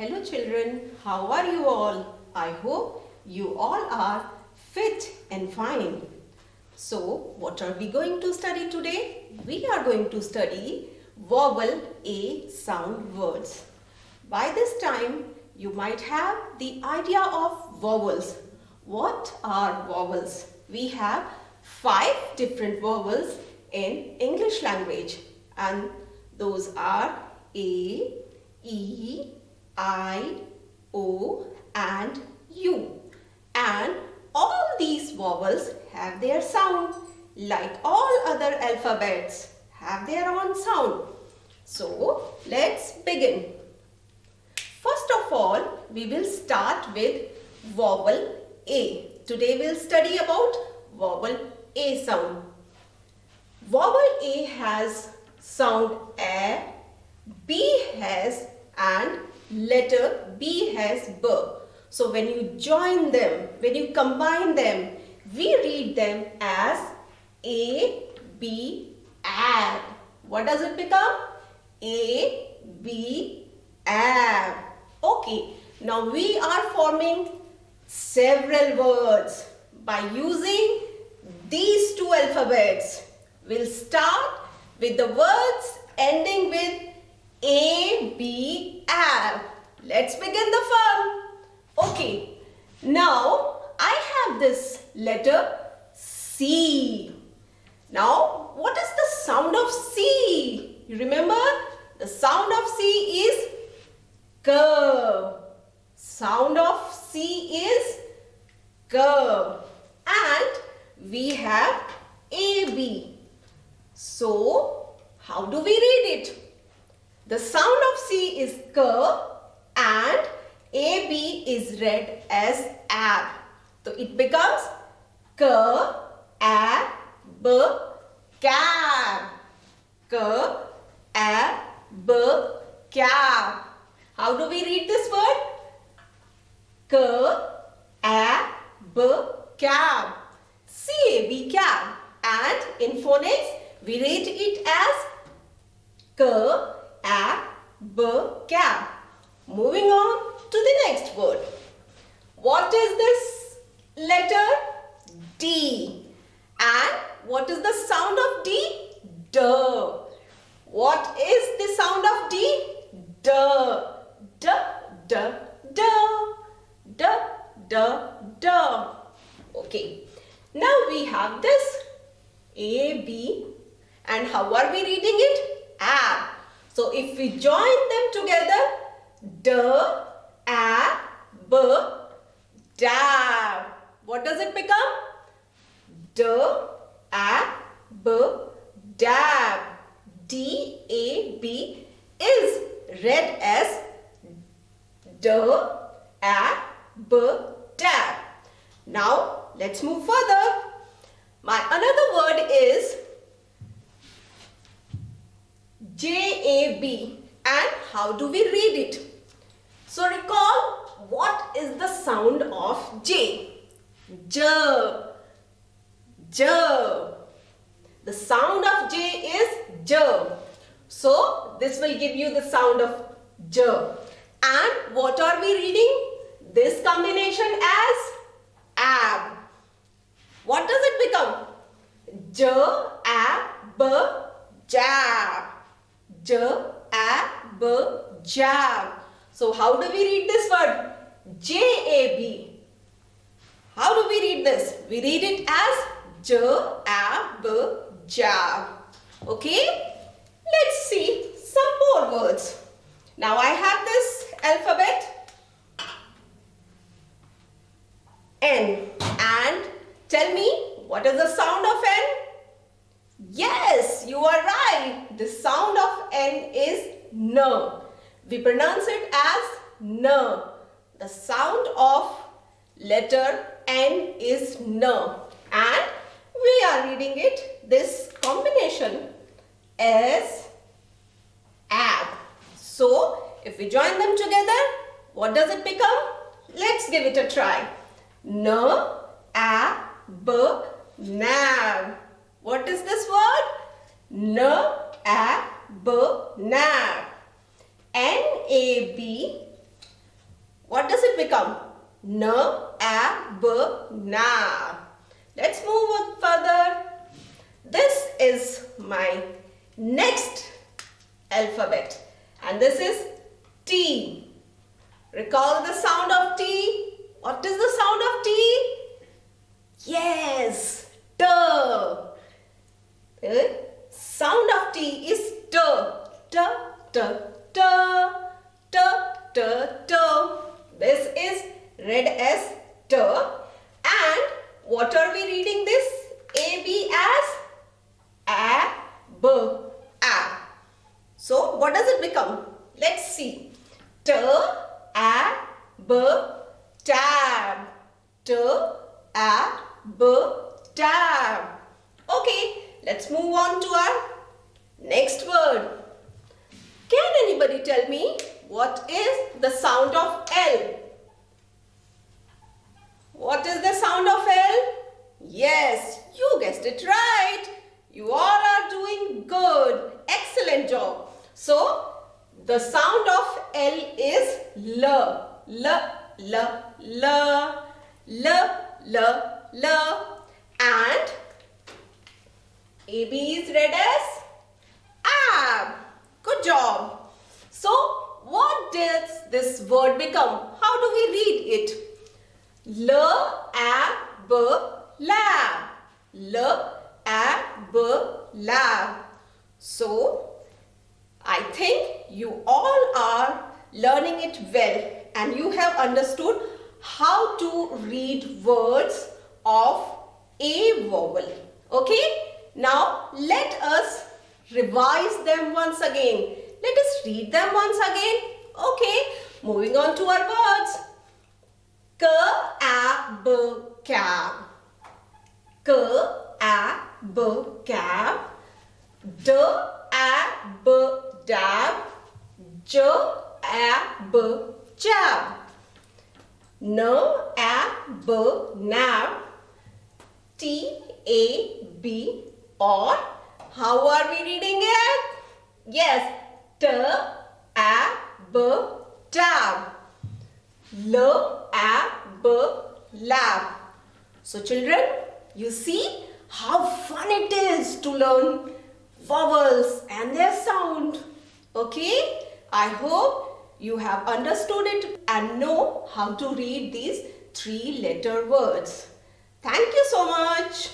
Hello children, how are you all? I hope you all are fit and fine. So, what are we going to study today? We are going to study vowel A sound words. By this time, you might have the idea of vowels. What are vowels? We have 5 different vowels in English language, and those are A, E, I, O and U. And all these vowels have their sound like all other alphabets have their own sound. So let's begin. First of all, we will start with vowel A. Today we'll study about vowel A sound. Vowel A has sound A, B has and letter B has B. So when you join them, when you combine them, we read them as A, B, AB. What does it become? A, B, AB. Okay, now we are forming several words by using these 2 alphabets. We'll start with the words ending with A, B, AB. Let's begin the fun. Okay, now I have this letter C. Now, what is the sound of C? You remember? The sound of C is K. Sound of C is K. And we have AB. So, how do we read it? The sound of C is K and AB is read as AB. So it becomes K, A, B, cab. K, A, B, cab. How do we read this word? K, A, B, cab. C-A-B, cab. And in phonics, we read it as K, A, B, cab. Moving on to the next word. What is this letter? D. And what is the sound of D? D. What is the sound of D? D. D, D, D. D, D, D. Okay. Now we have this A, B. And how are we reading it? AB. So if we join them together, D, A, B, dab. What does it become? D, A, B, dab. D, A, B is read as D, A, B, dab. Now let's move further. My another word is J-A-B. And how do we read it? So recall, what is the sound of J? J. J. The sound of J is J. So this will give you the sound of J. And what are we reading this combination as? AB. What does it become? J, A, B, jab. J, A, B, jab. So how do we read this word? J-A-B. How do we read this? We read it as J-A-B, jab. Okay? Let's see some more words. Now I have this alphabet N. And tell me, what is the sound of N? Yes, you are right. The sound of N is N. We pronounce it as N. The sound of letter N is N. And we are reading it, this combination, as AB. So, if we join them together, what does it become? Let's give it a try. N, A, B, nab. What is this word? N, A, B, nab. N-A-B, What does it become? N, A, B, na. Let's move on further. This is my next alphabet and this is T. Recall the sound of T. What is the sound of T? Yes, T. The sound of T is T. T, T, T, T, T, T. This is read as T. And what are we reading this? A, B as A, B, A. So what does it become? Let's see. T, A, B, tab. T, A, B, tab. Okay, let's move on to our next word. Can anybody tell me what is the sound of L? What is the sound of L? Yes, you guessed it right. You all are doing good. Excellent job. So, the sound of L is L. L, L, L, L, L, L. And AB is read as ab. Good job. So, what does this word become? How do we read it? L, A, B, lab. L, A, B, lab. So, I think you all are learning it well and you have understood how to read words of a vowel. Okay? Now, let us revise them once again. Let us read them once again. Okay, moving on to our words. K, A, B, cab. K, A, B, cab. D, A, B, dab. J, A, B, jab. N, A, B, nab. T, A, B, or how are we reading it? Yes, T, A, B, tab. L, A, B, lab. So children, you see how fun it is to learn vowels and their sound. Okay, I hope you have understood it and know how to read these 3-letter words. Thank you so much.